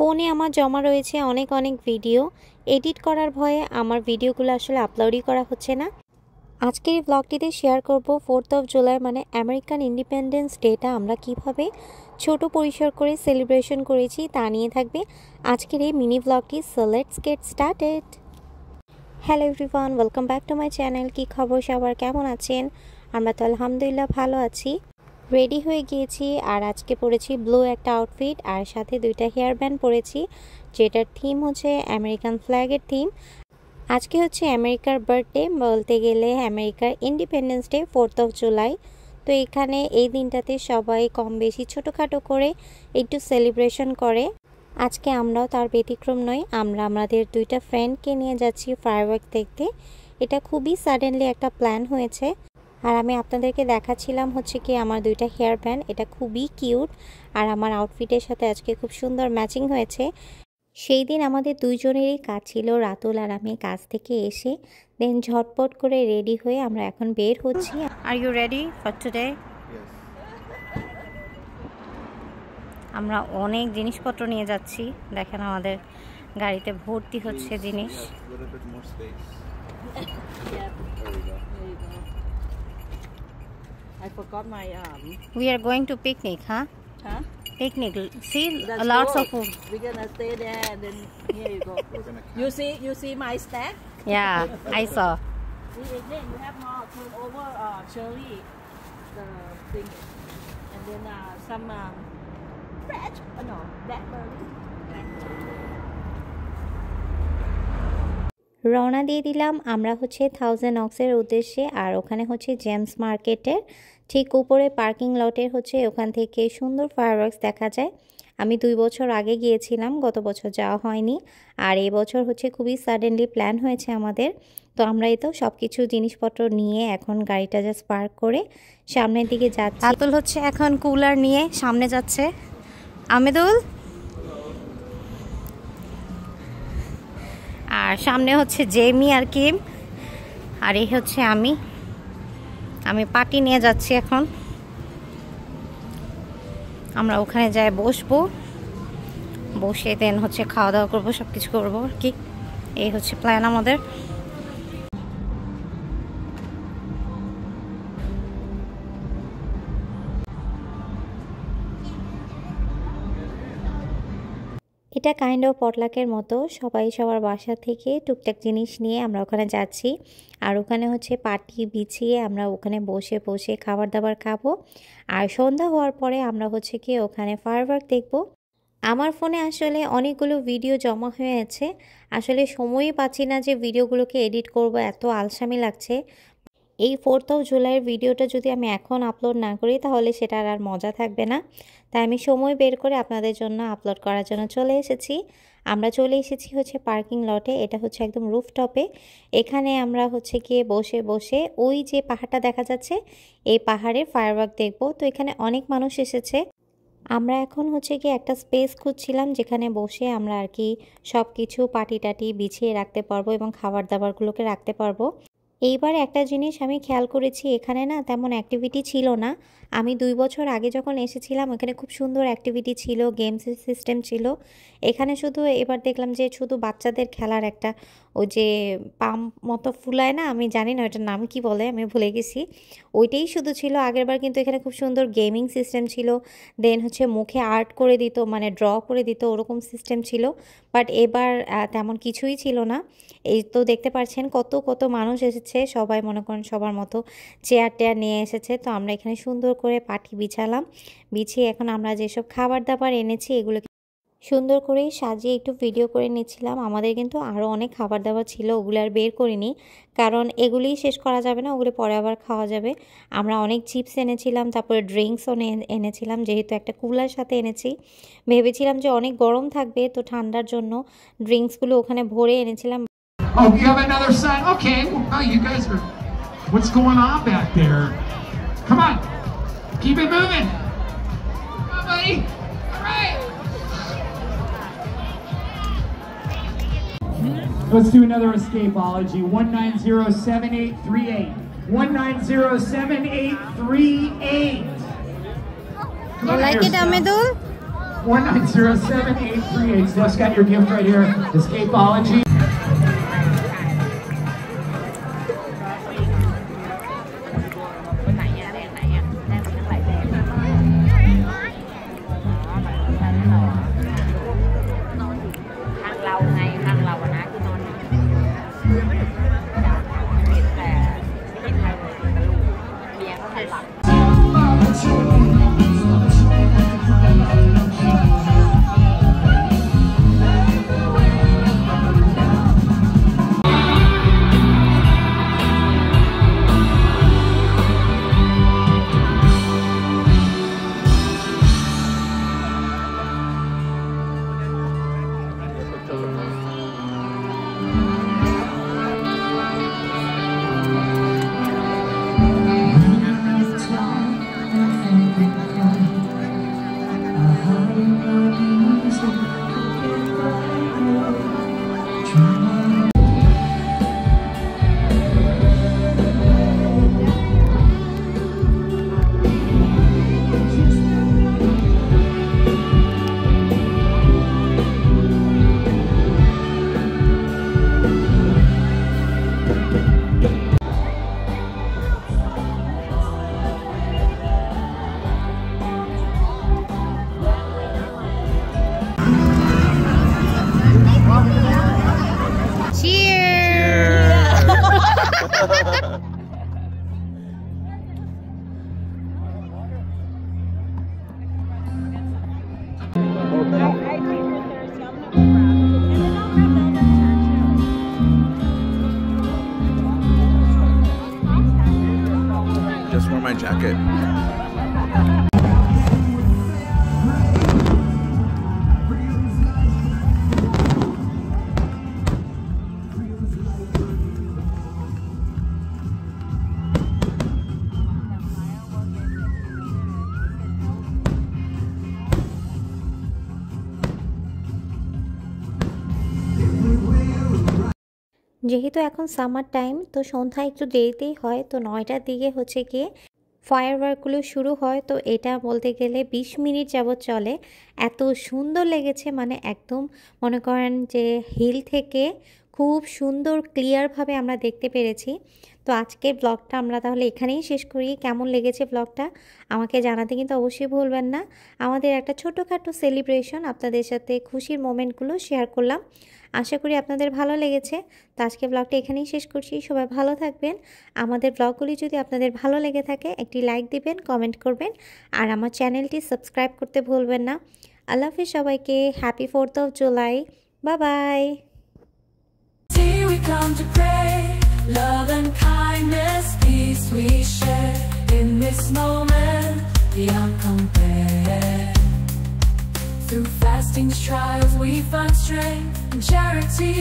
ফোনে আমার জমা রয়েছে অনেক অনেক ভিডিও, এডিট করার ভয়ে আমার ভিডিওগুলো আসলে আপলোডই করা হচ্ছে না। আজকের এই ব্লগটিতে শেয়ার করব 4th অফ জুলাই মানে আমেরিকান ইন্ডিপেন্ডেন্স ডেটা আমরা কিভাবে ছোট পরিসর করে সেলিব্রেশন করেছি তা নিয়ে থাকবে আজকের এই মিনি ব্লগটি। So let's get started. Hello everyone, welcome back to my channel. কি খবর সবার, কেমন আছেন? আমরা তো আলহামদুলিল্লাহ ভালো আছি। রেডি হয়ে গিয়েছি আর আজকে পরেছি ব্লু একটা আউটফিট আর সাথে দুইটা হেয়ার ব্যান্ড পরেছি, যেটার থিম হচ্ছে আমেরিকান ফ্ল্যাগের থিম। আজকে হচ্ছে আমেরিকার বার্থডে, বলতে গেলে আমেরিকার independence day 4th of July. তো এখানে এই দিনটাতে সবাই কম বেশি ছোটোখাটো করে একটু সেলিব্রেশন করে। আজকে আমরাও তার ব্যতিক্রম নই। আমরা আমাদের দুইটা ফ্রেন্ডকে নিয়ে যাচ্ছি ফায়ারওয়ার্ক দেখতে। এটা খুবই সাডেনলি একটা প্ল্যান হয়েছে। আর আমি আপনাদেরকে দেখাচ্ছিলাম হচ্ছে কি আমার দুইটা হেয়ার ব্যান্ড, এটা খুবই কিউট আর আমার আউটফিটের সাথে আজকে খুব সুন্দর ম্যাচিং হয়েছে। সেই দিন আমাদের দুইজনেরই কাজ ছিল, রাতুল আর আমি কাজ থেকে এসে দেন ঝটপট করে রেডি হয়ে আমরা এখন বের হচ্ছি। Are you ready for today? আমরা অনেক জিনিসপত্র নিয়ে যাচ্ছি, দেখেন আমাদের গাড়িতে ভর্তি হচ্ছে জিনিস। I forgot my We are going to picnic, huh? Huh? Picnic. See, That's lots good. of food. We're gonna stay there and then here you go. You see my stack? Yeah, I saw. See, then you have more turn over cherry, the thing, and then some fresh, no, blackberry. রওনা দিয়ে দিলাম আমরা হচ্ছে 1000 অক্সের উদ্দেশ্যে। আর ওখানে হচ্ছে James মার্কেটের ঠিক উপরে পার্কিং লটের হচ্ছে ওখান থেকে সুন্দর ফায়ারওয়ার্কস দেখা যায়। আমি 2 বছর আগে গিয়েছিলাম, গত বছর যাওয়া হয়নি। আর এই বছর হচ্ছে খুবই সাডেনলি প্ল্যান হয়েছে আমাদের। তো আমরা এই তো সব কিছু জিনিসপত্র নিয়ে এখন গাড়িটা জাস্ট পার্ক করে সামনের দিকে যাচ্ছি। আতুল হচ্ছে এখন কুলার নিয়ে সামনে যাচ্ছে। আমেদুল আর সামনে হচ্ছে জেমি আর কিম, আর এই হচ্ছে আমি পার্টি নিয়ে যাচ্ছি। এখন আমরা ওখানে যাই বসবো, বসে দেন হচ্ছে খাওয়া দাওয়া করবো, সব কিছু করবো আর কি। এই হচ্ছে প্ল্যান আমাদের। এটা কাইন্ড অফ পটলাকের মতো, সবাই সবার বাসা থেকে টুকটাক জিনিস নিয়ে আমরা ওখানে যাচ্ছি। আর ওখানে হচ্ছে পাটি বিছিয়ে আমরা ওখানে বসে বসে খাবার দাবার খাবো। আর সন্ধ্যা হওয়ার পরে আমরা হচ্ছে কি ওখানে ফায়ারওয়ার্ক দেখব। আমার ফোনে আসলে অনেকগুলো ভিডিও জমা হয়ে আছে, আসলে সময়ই পাচ্ছি না যে ভিডিওগুলোকে এডিট করব, এত আলসামি লাগছে। এই 4th অফ জুলাইয়ের ভিডিওটা যদি আমি এখন আপলোড না করি তাহলে সেটার আর মজা থাকবে না। তাই আমি সময় বের করে আপনাদের জন্য আপলোড করার জন্য চলে এসেছি। আমরা চলে এসেছি হচ্ছে পার্কিং লটে, এটা হচ্ছে একদম রুফটপে। এখানে আমরা হচ্ছে গিয়ে বসে বসে ওই যে পাহাড়টা দেখা যাচ্ছে এই পাহাড়ের ফায়ারওয়ার্ক দেখব। তো এখানে অনেক মানুষ এসেছে। আমরা এখন হচ্ছে গিয়ে একটা স্পেস খুঁজছিলাম যেখানে বসে আমরা আর কি সব কিছু পাটি টাটি বিছিয়ে রাখতে পারবো এবং খাবার দাবারগুলোকে রাখতে পারবো। এইবার একটা জিনিস আমি খেয়াল করেছি, এখানে না তেমন অ্যাক্টিভিটি ছিল না। আমি 2 বছর আগে যখন এসেছিলাম এখানে খুব সুন্দর অ্যাক্টিভিটি ছিল, গেমসের সিস্টেম ছিল। এখানে শুধু এবার দেখলাম যে শুধু বাচ্চাদের খেলার একটা ওই যে পাম্প মতো ফুলায় না, আমি জানি না ওটার নাম কি বলে, আমি ভুলে গেছি, ওইটাই শুধু ছিল। আগেরবার কিন্তু এখানে খুব সুন্দর গেমিং সিস্টেম ছিল, দেন হচ্ছে মুখে আর্ট করে দিত, মানে ড্র করে দিত, ওরকম সিস্টেম ছিল। বাট এবার তেমন কিছুই ছিল না। এই তো দেখতে পাচ্ছেন কত কত মানুষ এসেছে, সবাই মনে করেন সবার মতো চেয়ার টেয়ার নিয়ে এসেছে। তো আমরা এখানে সুন্দর করে পাটি বিছালাম, বিছিয়ে এখন আমরা যেসব খাবার দাবার এনেছি এগুলো সুন্দর করে সাজিয়ে একটু ভিডিও করে নিচ্ছিলাম। আমাদের কিন্তু আরও অনেক খাবার দাবার ছিল, ওগুলো আর বের করিনি কারণ এগুলিই শেষ করা যাবে না, ওগুলো পরে আবার খাওয়া যাবে। আমরা অনেক চিপস এনেছিলাম, তারপরে ড্রিঙ্কসও এনেছিলাম, যেহেতু একটা কুলার সাথে এনেছি। ভেবেছিলাম যে অনেক গরম থাকবে তো ঠান্ডার জন্য ড্রিঙ্কসগুলো ওখানে ভরে এনেছিলাম। Oh, you have another sign? Okay. Well, you guys are... What's going on back there? Come on. Keep it moving. Come on, buddy. All right. Let's do another escapology. 1907838. 1907838. You like it, Amedul? 1907838. Steph's got your gift right here. Escapology. Just wore my jacket. যেহেতু এখন summer time, তো সন্ধ্যা একটু দেরিতেই হয়, তো 9টার দিকে হচ্ছে গিয়ে ফায়ারওয়ার্কগুলো শুরু হয়। তো এটা বলতে গেলে 20 মিনিট যাবৎ চলে। এত সুন্দর লেগেছে, মানে একদম মনে করেন যে হিল থেকে খুব সুন্দর ক্লিয়ারভাবে আমরা দেখতে পেরেছি। তো আজকের ব্লগটা আমরা তাহলে এখানেই শেষ করি। কেমন লেগেছে ব্লগটা আমাকে জানাতে কিন্তু অবশ্যই ভুলবেন না। আমাদের একটা ছোটোখাটো সেলিব্রেশন, আপনাদের সাথে খুশির মোমেন্টগুলো শেয়ার করলাম। আশা করি আপনাদের ভালো লেগেছে। তো আজকে ব্লগটা এখানেই শেষ করছি। সবাই ভালো থাকবেন। আমাদের ব্লগগুলি যদি আপনাদের ভালো লেগে থাকে একটি লাইক দিবেন, কমেন্ট করবেন, আর আমার চ্যানেলটি সাবস্ক্রাইব করতে ভুলবেন না। আল্লাহ হাফেজ সবাইকে। Happy 4th of July। Bye bye. We come to pray, love and kindness, peace we share. In this moment, beyond compare. Through fastings, trials, we find strength and charity.